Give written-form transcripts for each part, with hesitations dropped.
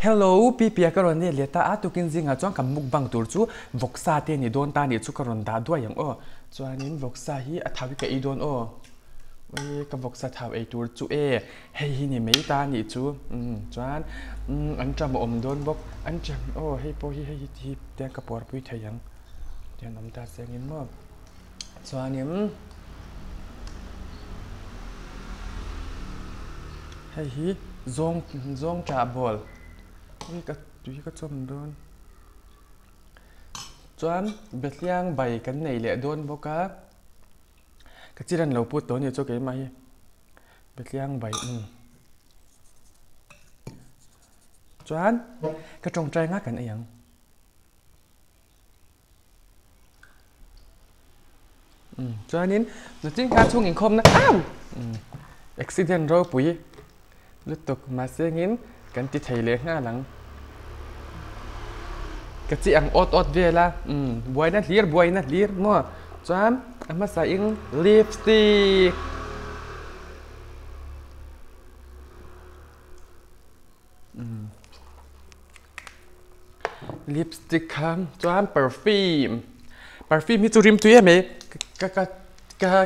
Hello, pipia karon ni leta atu kinjing a chuang kam mukbang tur chu voksa te ni don ta ni chu karon da dua yang o chuanin voksa hi a thawi ka I don o oi ka voksa thaw ei tur chu e hei hi ni mei ta ni chu chuan an tram om don bok an tram o hei po hi hei ti te ka por pui thayang tian om ta sengin mo chuanin hei hi zong cha bol tui ka chom don chuan betliang bai kan nei le don boka ka chiran lo put to ni chu ke mai betliang bai chuan ka tong trai nga kan ayang chuanin na tin ka chung in khom na au accident ro pui lutuk ma sengin kan ti thei le nga lang cái chị ăn ốt về là buổi nát lir mua chuan ama sa ing lipstick lipstick kham chuan perfume hi chu rim tu em e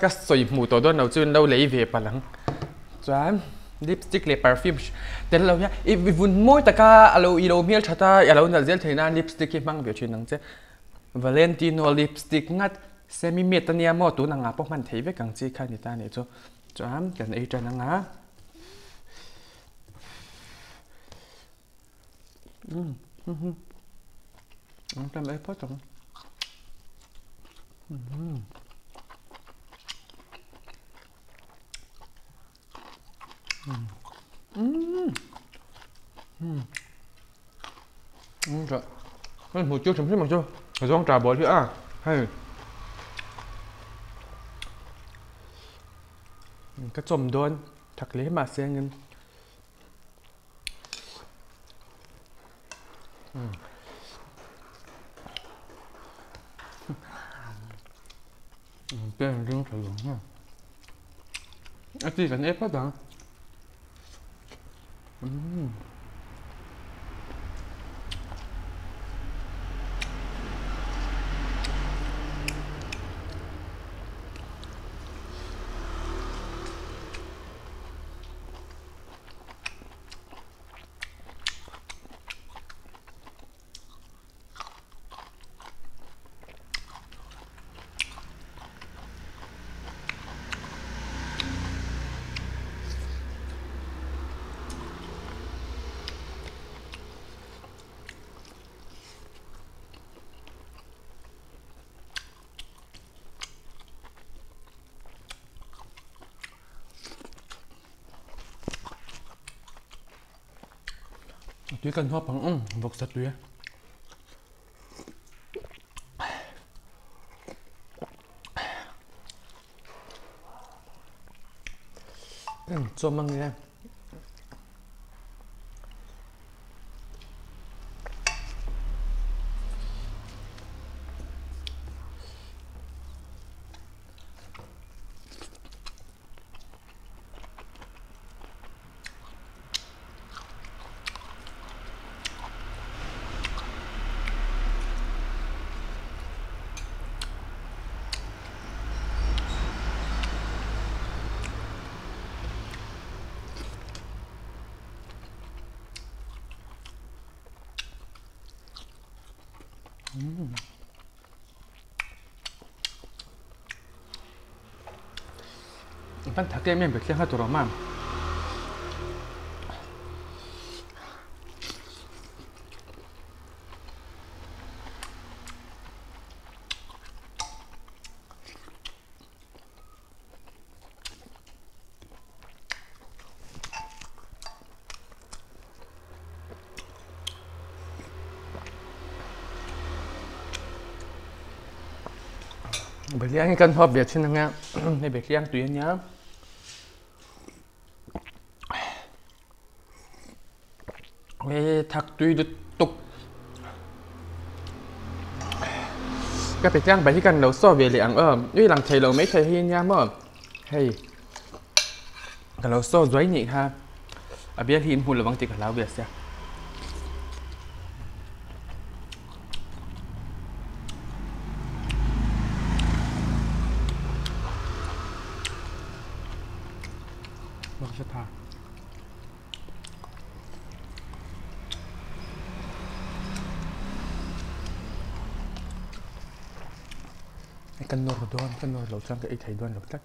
ka soi mu to don no chun lo lei ve palang chuan lipstick le perfume tên lâu nhá vì vun môi ta ca alo ilo miel thata alo na zel theina lipstick ki mang biểu chuyện nang che Valentino lipstick ngat semi metania mo tu nang apok man thei ve kang chi khan ni ta ni chu chuan kan ei ta nang a tam ei pot tong Trời, một chút chấm xíu mà chưa, rồi con trà bò chứ à, hay cái chôm đôn, thật lý mà xem nhân, cái riêng phải luôn nha, anh chỉ cần ép hết đó. Chỉ cần hộp bằng vật sạch tuyệt cho măng nha Pan thắc em bị cái hai tụi mà bởi vì anh cần hộp biệt trên năng này biệt liang tùy nhá thật tùy được tục cái biệt liang bởi vì cần nấu so về liang như làm thầy lẩu mấy thầy hi nha mà hay cái nấu so dối nhị ha à biết hin hùn là bằng tiền cả lão biệt sao sẽ thà cái cân nồi đoan cân nồi lẩu sang cái thấy đoan lẩu tắt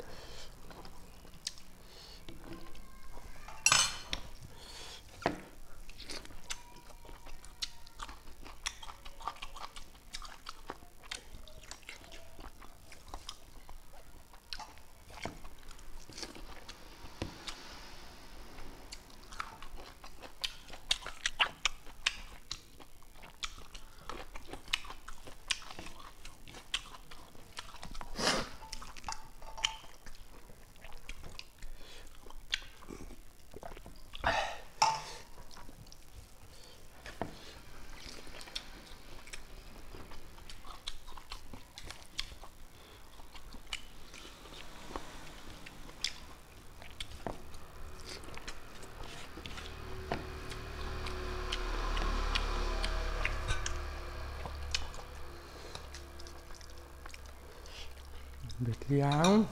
Việt liang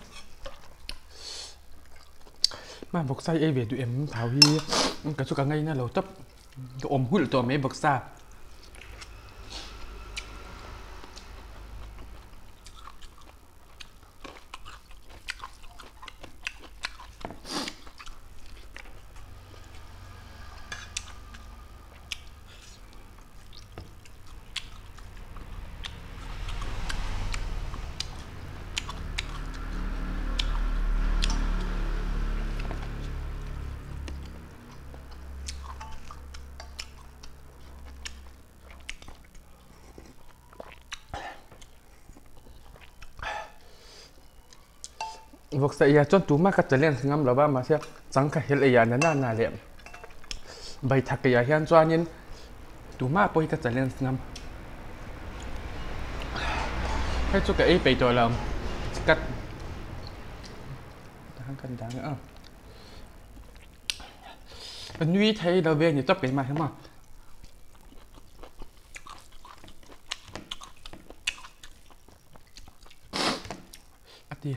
mà bọc sai ấy về tụi em thảo hi cái số cả ngày na lẩu tấp cái ôm hút tụi mấy bọc sa bọc sai ya chọn tụi mà cắt chén ngâm là ba mà xem chẳng cái hiện ya nè nà lẹm bài thắc cái ya hiện cho nên tụi mà bôi cắt chén ngâmให้chút cái ấy bị rồi là cắt đang cần nữa anh nuôi thấy đâu về như tóc cái mà không mà ăn đi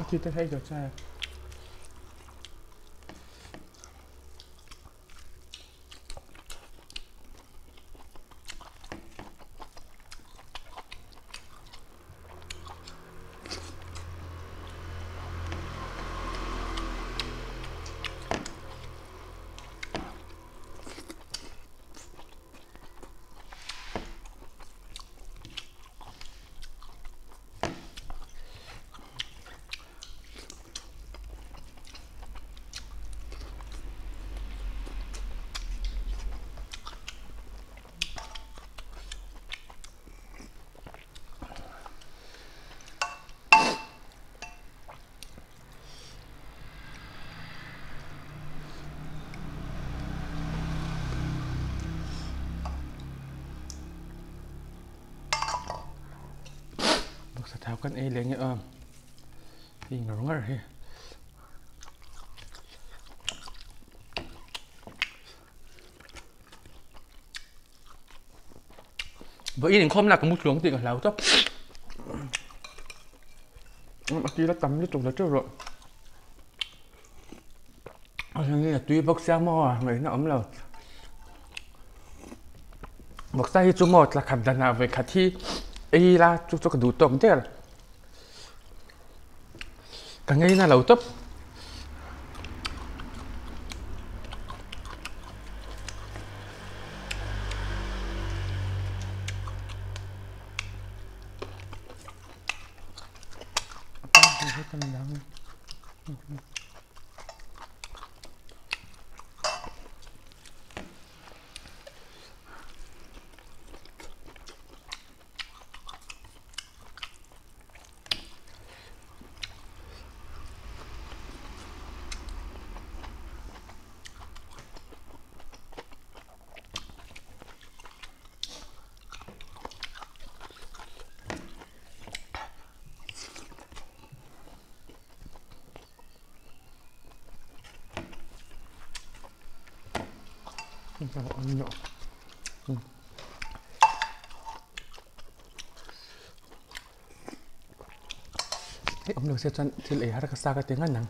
có chi thấy được sao tháo con ấy lên nhá thì nó ngөр đi với ý định không là có một xuống thì còn láo tóc mà kia nó tắm cái trùng nó chưa rồi như là tuy bốc xa mò mấy nó ấm là bốc xa hi chú một là khẩn nào về khả thi ấy là chú cho cả đủ tổng thế là cả ngày là lẩu tấp Ông được sẽ chọn thì lấy cái sao cái tiếng anh nắng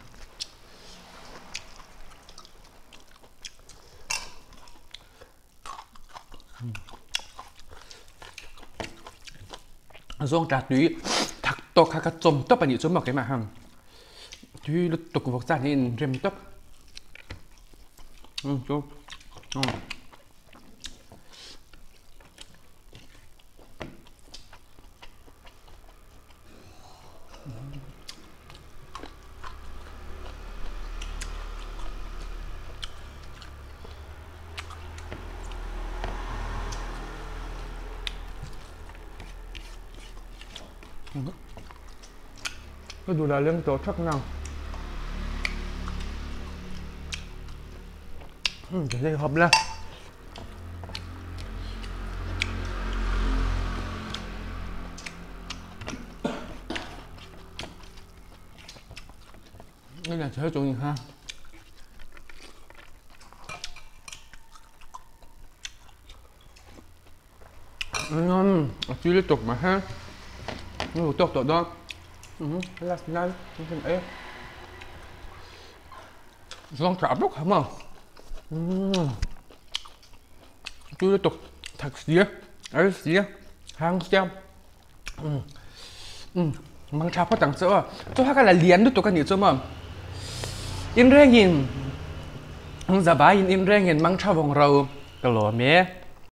zoang trà túy thắc to khá cái chôm tóc anh chôm một cái mà hằng túy lúc tục của gia nên rem tóc chômก็ดูแลเรื่องตัวชักเงาจะได้ครบแล้วนี่แหละใช้ตรงนี้ฮะchú liên tục mà ha nhưng tục tội đó là nhanh nhưng ấy lon trả lúc hả mà chú liên tục thật xía ấy xía hàng xem mang cháo phát tặng sữa cho hai cái là liền được tụi cái gì chứ mà in ra nhìn giờ bà in ra nhìn mang cháo vòng râu cái lỗ mía